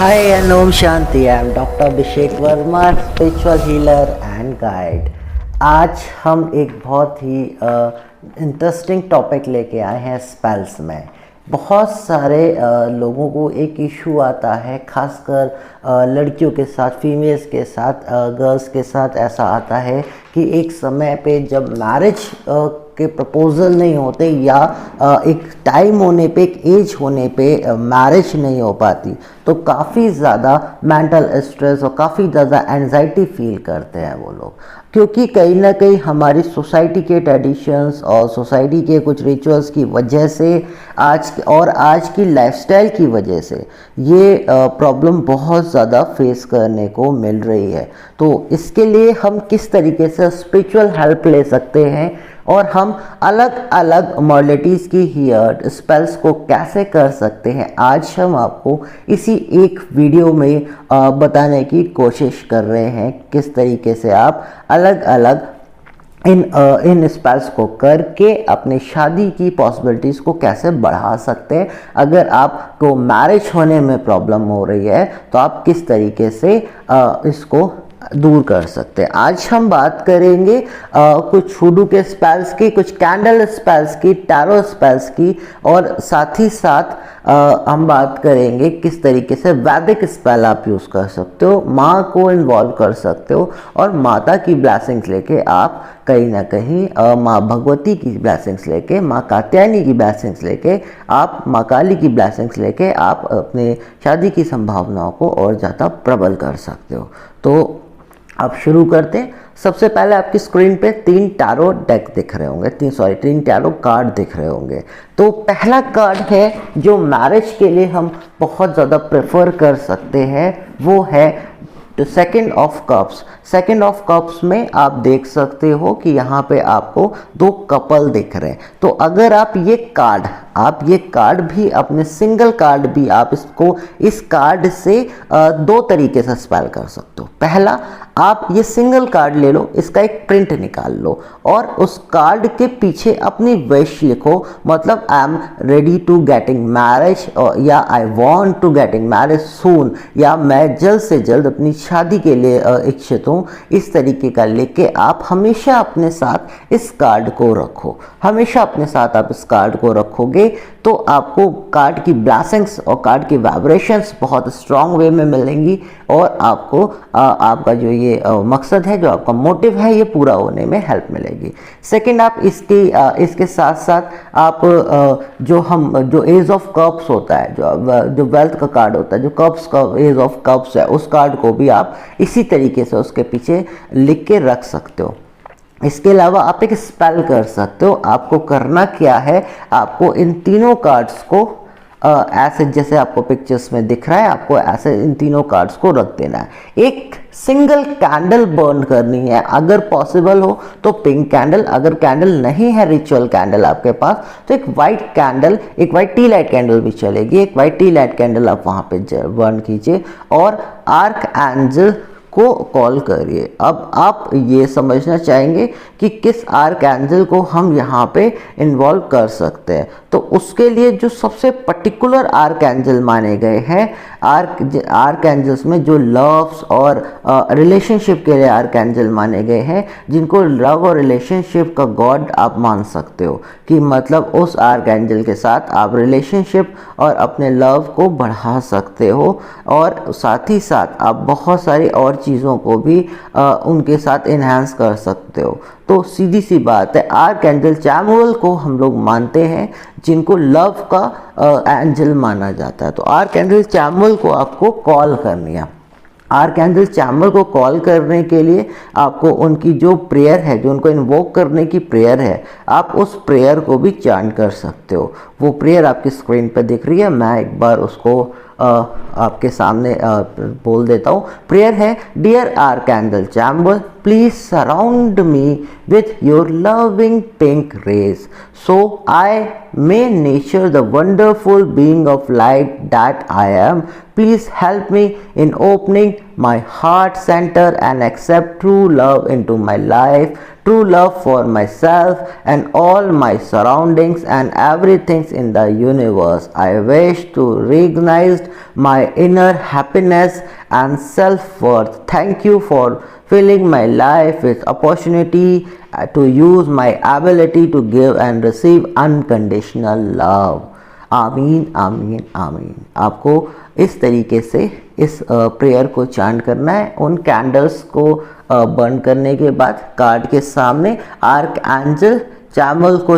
Hi and Om Shanti. I am Dr. Abhishek Verma, spiritual healer and guide. आज हम एक बहुत ही interesting topic लेके आए हैं स्पेल्स में। बहुत सारे लोगों को एक इशू आता है, खासकर लड़कियों के साथ, फीमेल्स के साथ, गर्ल्स के साथ ऐसा आता है कि एक समय पे जब मैरिज के प्रपोजल नहीं होते या एक टाइम होने पे, एक एज होने पे मैरिज नहीं हो पाती, तो काफ़ी ज़्यादा मेंटल स्ट्रेस और काफ़ी ज़्यादा एंजाइटी फील करते हैं वो लोग, क्योंकि कहीं ना कहीं हमारी सोसाइटी के ट्रेडिशंस और सोसाइटी के कुछ रिचुअल्स की वजह से आज की लाइफस्टाइल की वजह से ये प्रॉब्लम बहुत ज़्यादा फेस करने को मिल रही है। तो इसके लिए हम किस तरीके से स्पिरिचुअल हेल्प ले सकते हैं और हम अलग अलग मॉडलिटीज़ की हीयर स्पेल्स को कैसे कर सकते हैं, आज हम आपको इसी एक वीडियो में बताने की कोशिश कर रहे हैं किस तरीके से आप अलग अलग इन स्पेल्स को करके अपने शादी की पॉसिबिलिटीज़ को कैसे बढ़ा सकते हैं। अगर आपको मैरिज होने में प्रॉब्लम हो रही है तो आप किस तरीके से इसको दूर कर सकते हैं। आज हम बात करेंगे कुछ वुडू के स्पेल्स की, कुछ कैंडल स्पेल्स की, टैरो स्पेल्स की, और साथ ही साथ हम बात करेंगे किस तरीके से वैदिक स्पेल आप यूज़ कर सकते हो, माँ को इन्वॉल्व कर सकते हो और माता की ब्लेसिंग्स लेके आप कहीं ना कहीं माँ भगवती की ब्लेसिंग्स लेके, माँ कात्यायनी की ब्लेसिंग्स लेके, आप माँ काली की ब्लेसिंग्स लेके आप अपने शादी की संभावनाओं को और ज़्यादा प्रबल कर सकते हो। तो अब शुरू करते हैं। सबसे पहले आपकी स्क्रीन पे 3 टैरो डेक दिख रहे होंगे, 3 टैरो कार्ड दिख रहे होंगे। तो पहला कार्ड है जो मैरिज के लिए हम बहुत ज़्यादा प्रेफर कर सकते हैं, वो है second of cups. Second of cups में आप देख सकते हो कि यहाँ पे आपको 2 कपल दिख रहे हैं। तो अगर आप ये कार्ड भी अपने सिंगल कार्ड भी आप इसको इस कार्ड से 2 तरीके से स्पेल कर सकते हो। पहला, आप ये सिंगल कार्ड ले लो, इसका एक प्रिंट निकाल लो और उस कार्ड के पीछे अपनी विश लिखो, मतलब I am ready to getting marriage, या I want to getting marriage soon, या मैं जल्द से जल्द अपनी शादी के लिए इच्छित हूँ। इस तरीके का लेके आप हमेशा अपने साथ इस कार्ड को रखो। हमेशा अपने साथ आप इस कार्ड को रखोगे तो आपको कार्ड की ब्लेसिंग्स और कार्ड की वाइब्रेशंस बहुत स्ट्रांग वे में मिलेंगी और आपको आपका जो ये मकसद है, जो आपका मोटिव है, ये पूरा होने में हेल्प मिलेगी। सेकंड, आप इसके साथ साथ आप जो एज ऑफ कप्स होता है, जो वेल्थ का कार्ड होता है, जो कप्स का एज ऑफ कप्स है, उस कार्ड को भी आप इसी तरीके से उसके पीछे लिख के रख सकते हो। इसके अलावा आप एक स्पेल कर सकते हो। आपको करना क्या है, आपको इन तीनों कार्ड्स को ऐसे जैसे आपको पिक्चर्स में दिख रहा है, आपको ऐसे इन तीनों कार्ड्स को रख देना है। एक सिंगल कैंडल बर्न करनी है, अगर पॉसिबल हो तो पिंक कैंडल, अगर कैंडल नहीं है रिचुअल कैंडल आपके पास तो एक वाइट कैंडल, एक वाइट टी लाइट कैंडल भी चलेगी। एक वाइट टी लाइट कैंडल आप वहाँ पे बर्न कीजिए और आर्क एंजल को कॉल करिए। अब आप ये समझना चाहेंगे कि किस आर्क एंजल को हम यहाँ पे इन्वॉल्व कर सकते हैं, तो उसके लिए जो सबसे पर्टिकुलर आर्क एंजल माने गए हैं, आर्क एंजल्स में जो लव्स और रिलेशनशिप के लिए आर्क एंजल माने गए हैं, जिनको लव और रिलेशनशिप का गॉड आप मान सकते हो, कि मतलब उस आर्क एंजल के साथ आप रिलेशनशिप और अपने लव को बढ़ा सकते हो और साथ ही साथ आप बहुत सारी और चीज़ों को भी उनके साथ इन्हांस कर सकते हो। तो सीधी सी बात है, आर्क एंजल चैमुअल को हम लोग मानते हैं, जिनको लव का एंजल माना जाता है। तो आर्क एंजल चैमुअल को आपको कॉल करनी है। आर्क एंजल चैमुअल को कॉल करने के लिए आपको उनकी जो प्रेयर है, जो उनको इन्वोक करने की प्रेयर है, आप उस प्रेयर को भी चांट कर सकते हो। वो प्रेयर आपकी स्क्रीन पर दिख रही है, मैं एक बार उसको आपके सामने बोल देता हूँ। प्रेयर है, dear archangel Chamuel, please surround me with your loving pink rays, so I may nurture the wonderful being of light that I am. Please help me in opening my heart center and accept true love into my life. true love for myself and all my surroundings and everything in the universe. I wish to recognize my inner happiness and self-worth. Thank you for filling my life with opportunity to use my ability to give and receive unconditional love. आमीन आमीन आमीन। आपको इस तरीके से इस prayer को chant करना है। उन कैंडल्स को बर्न करने के बाद कार्ड के सामने आर्क एंजल चैमल को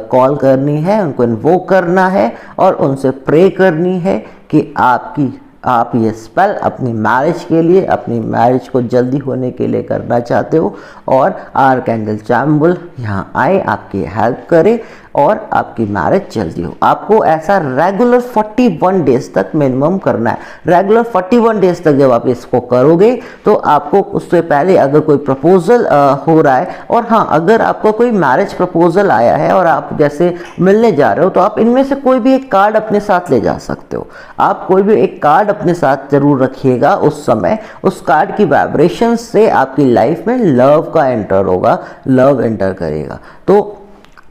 कॉल करनी है, उनको इन्वोक करना है और उनसे प्रे करनी है कि आप ये स्पेल अपनी मैरिज के लिए, अपनी मैरिज को जल्दी होने के लिए करना चाहते हो और आर्कएंजल चैमुल यहाँ आए, आपकी हेल्प करे और आपकी मैरिज जल्दी हो। आपको ऐसा रेगुलर 41 डेज तक मिनिमम करना है। रेगुलर 41 डेज तक जब आप इसको करोगे तो आपको उससे पहले अगर कोई प्रपोजल हो रहा है, और हाँ, अगर आपको कोई मैरिज प्रपोजल आया है और आप जैसे मिलने जा रहे हो, तो आप इनमें से कोई भी एक कार्ड अपने साथ ले जा सकते हो। आप कोई भी एक कार्ड अपने साथ जरूर रखिएगा। उस समय उस कार्ड की वाइब्रेशन से आपकी लाइफ में लव का एंटर होगा, लव एंटर करेगा। तो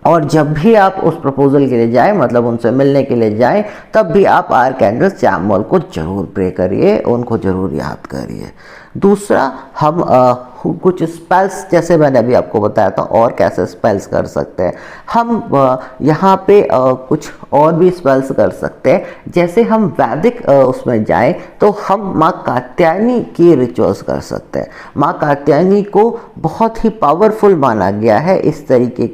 और जब भी आप उस प्रपोजल के लिए जाएं, मतलब उनसे मिलने के लिए जाएं, तब भी आप आर्कएंजल चैमुल को जरूर प्रे करिए, उनको जरूर याद करिए। दूसरा, हम कुछ स्पेल्स, जैसे मैंने अभी आपको बताया था और कैसे स्पेल्स कर सकते हैं। हम यहाँ पे कुछ और भी स्पेल्स कर सकते हैं। जैसे हम वैदिक उसमें जाएं तो हम माँ कात्यायनी की रिचुअल्स कर सकते हैं। माँ कात्यायनी को बहुत ही पावरफुल माना गया है इस तरीके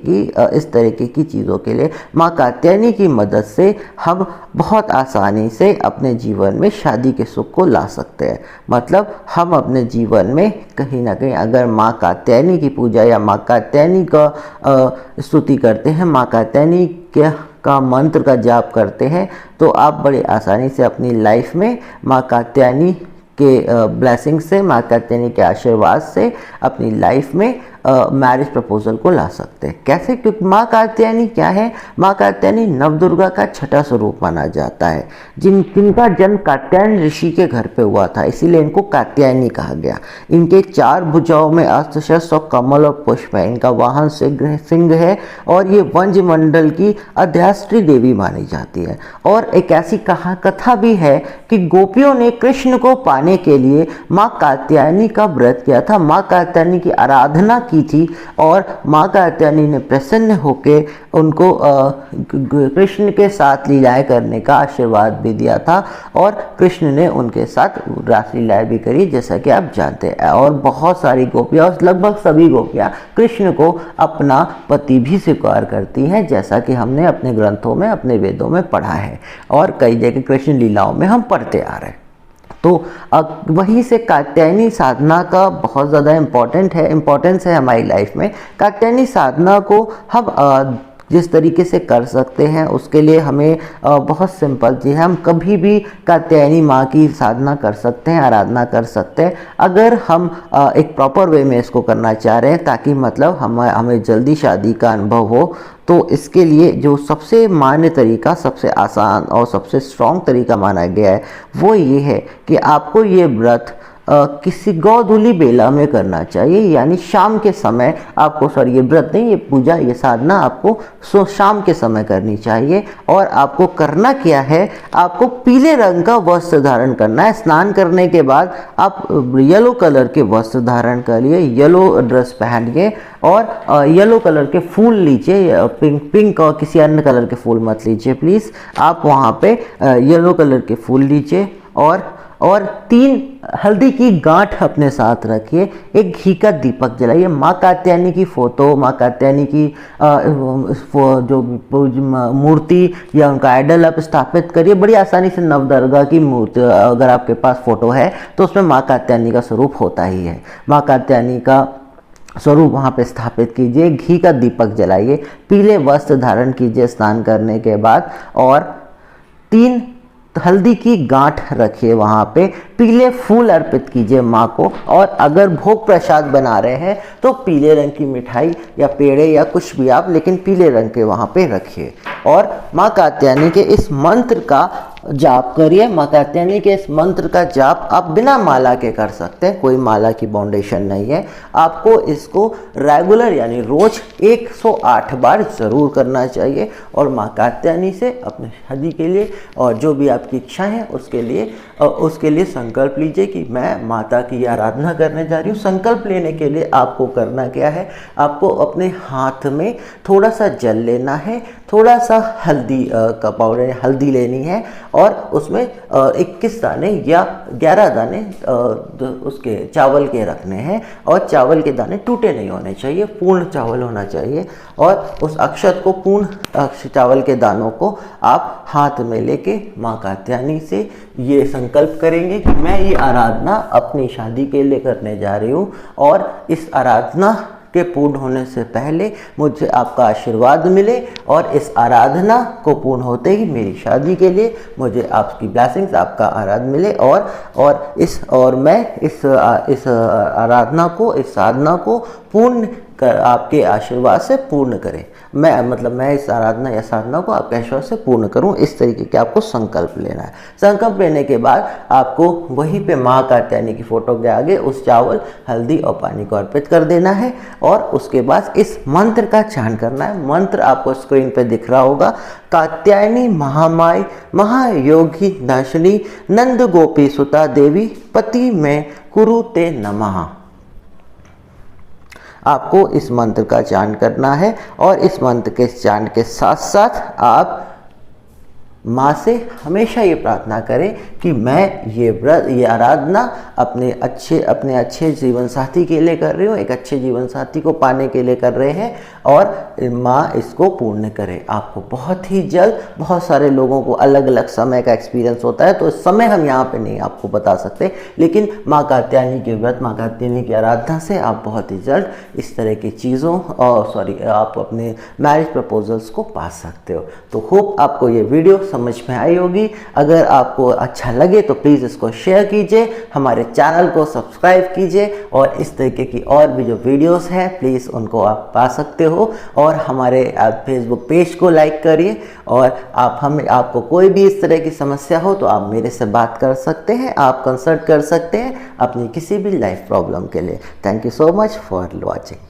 की चीज़ों के लिए। माँ कात्यायनी की मदद से हम बहुत आसानी से अपने जीवन में शादी के सुख को ला सकते हैं। मतलब हम अपने जीवन में कहीं ना कहीं अगर माँ कात्यायनी की पूजा या माँ कात्यायनी का स्तुति करते हैं, माँ कात्यायनी का मंत्र का जाप करते हैं, तो आप बड़ी आसानी से अपनी लाइफ में माँ कात्यायनी के ब्लेसिंग से, माँ कात्यायनी के आशीर्वाद से अपनी लाइफ में मैरिज प्रपोजल को ला सकते हैं। कैसे? क्योंकि माँ कात्यायनी क्या है? माँ कात्यायनी नवदुर्गा का छठा स्वरूप माना जाता है, जिनका जन्म कात्यायन ऋषि के घर पे हुआ था, इसीलिए इनको कात्यायनी कहा गया। इनके 4 भुजाओं में अस्त्र शस्त्र और कमल और पुष्प है। इनका वाहन सिंह है और ये वंज मंडल की अध्यात्री देवी मानी जाती है। और एक ऐसी कथा भी है कि गोपियों ने कृष्ण को पाने के लिए माँ कात्यायनी का व्रत किया था, माँ कात्यायनी की आराधना की थी और माँ कात्यायनी ने प्रसन्न होकर उनको कृष्ण के साथ लीलाएं करने का आशीर्वाद भी दिया था और कृष्ण ने उनके साथ रासलीलाएं भी करी, जैसा कि आप जानते हैं। और बहुत सारी गोपियाँ, लगभग सभी गोपियाँ कृष्ण को अपना पति भी स्वीकार करती हैं, जैसा कि हमने अपने ग्रंथों में, अपने वेदों में पढ़ा है और कई जगह कृष्ण लीलाओं में हम पढ़ते आ रहे हैं। तो वहीं से कात्यायनी साधना का बहुत ज़्यादा इम्पोर्टेंस है हमारी लाइफ में। कात्यायनी साधना को हम जिस तरीके से कर सकते हैं उसके लिए हमें बहुत सिंपल चीज़ है। हम कभी भी कात्यायनी माँ की साधना कर सकते हैं, आराधना कर सकते हैं, अगर हम एक प्रॉपर वे में इसको करना चाह रहे हैं, ताकि मतलब हमें जल्दी शादी का अनुभव हो। तो इसके लिए जो सबसे मान्य तरीका, सबसे आसान और सबसे स्ट्रॉन्ग तरीका माना गया है वो ये है कि आपको ये व्रत किसी गोधूली बेला में करना चाहिए, यानी शाम के समय आपको, सॉरी ये व्रत नहीं, ये पूजा, ये साधना आपको शाम के समय करनी चाहिए। और आपको करना क्या है, आपको पीले रंग का वस्त्र धारण करना है। स्नान करने के बाद आप येलो कलर के वस्त्र धारण करिए, येलो ड्रेस पहनिए और येलो कलर के फूल लीजिए, पिंक और किसी अन्य कलर के फूल मत लीजिए प्लीज़। आप वहाँ पे येलो कलर के फूल लीजिए और 3 हल्दी की गांठ अपने साथ रखिए, एक घी का दीपक जलाइए, माँ कात्यायनी की फ़ोटो, माँ कात्यायनी की जो मूर्ति या उनका आइडल आप स्थापित करिए। बड़ी आसानी से नवदुर्गा की मूर्ति, अगर आपके पास फ़ोटो है तो उसमें माँ कात्यायनी का स्वरूप होता ही है। माँ कात्यायनी का स्वरूप वहाँ पे स्थापित कीजिए, घी का दीपक जलाइए, पीले वस्त्र धारण कीजिए स्नान करने के बाद और 3 हल्दी की गांठ रखिए, वहाँ पे पीले फूल अर्पित कीजिए माँ को। और अगर भोग प्रसाद बना रहे हैं तो पीले रंग की मिठाई या पेड़े या कुछ भी आप, लेकिन पीले रंग के वहाँ पे रखिए। और माँ कात्यायनी के इस मंत्र का जाप करिए। माँ कात्यायनी के इस मंत्र का जाप आप बिना माला के कर सकते हैं, कोई माला की बाउंडेशन नहीं है। आपको इसको रेगुलर यानी रोज 108 बार ज़रूर करना चाहिए और माँ कात्यायनी से अपने शादी के लिए और जो भी आपकी इच्छा है उसके लिए संकल्प लीजिए कि मैं माता की आराधना करने जा रही हूँ। संकल्प लेने के लिए आपको करना क्या है, आपको अपने हाथ में थोड़ा सा जल लेना है, थोड़ा सा हल्दी का पाउडर हल्दी लेनी है और उसमें 21 दाने या 11 दाने उसके चावल के रखने हैं और चावल के दाने टूटे नहीं होने चाहिए, पूर्ण चावल होना चाहिए। और उस अक्षत को पूर्ण चावल के दानों को आप हाथ में लेके माँ कात्यायनी से ये संकल्प करेंगे कि मैं ये आराधना अपनी शादी के लिए करने जा रही हूँ और इस आराधना के पूर्ण होने से पहले मुझे आपका आशीर्वाद मिले और इस आराधना को पूर्ण होते ही मेरी शादी के लिए मुझे आपकी ब्लेसिंग्स, आपका आराधना मिले और मैं इस आराधना को, इस साधना को पूर्ण कर आपके आशीर्वाद से पूर्ण करें। मैं इस आराधना या साधना को आपके आशीर्वाद से पूर्ण करूं। इस तरीके के आपको संकल्प लेना है। संकल्प लेने के बाद आपको वहीं पे माँ कात्यायनी की फोटो के आगे उस चावल, हल्दी और पानी को अर्पित कर देना है और उसके बाद इस मंत्र का चान करना है। मंत्र आपको स्क्रीन पे दिख रहा होगा। कात्यायनी महामाई महायोगी नाशिनी नंद गोपी सुता देवी पति में कुरुते नमः। आपको इस मंत्र का चान करना है और इस मंत्र के चान के साथ साथ आप माँ से हमेशा ये प्रार्थना करें कि मैं ये व्रत, ये आराधना अपने अच्छे जीवन साथी के लिए कर रही हूँ, एक अच्छे जीवन साथी को पाने के लिए कर रहे हैं और माँ इसको पूर्ण करे। आपको बहुत ही जल्द, बहुत सारे लोगों को अलग अलग समय का एक्सपीरियंस होता है तो इस समय हम यहाँ पे नहीं आपको बता सकते, लेकिन माँ कात्यायनी के व्रत, माँ कात्यायनी की आराधना से आप बहुत ही जल्द इस तरह की चीज़ों आप अपने मैरिज प्रपोजल्स को पा सकते हो। तो होप आपको ये वीडियो समझ में आई होगी। अगर आपको अच्छा लगे तो प्लीज़ इसको शेयर कीजिए, हमारे चैनल को सब्सक्राइब कीजिए और इस तरीके की और भी जो वीडियोस हैं प्लीज़ उनको आप पा सकते हो और हमारे फेसबुक पेज को लाइक करिए और आपको कोई भी इस तरह की समस्या हो तो आप मेरे से बात कर सकते हैं, आप कंसल्ट कर सकते हैं अपनी किसी भी लाइफ प्रॉब्लम के लिए। Thank you so much for watching.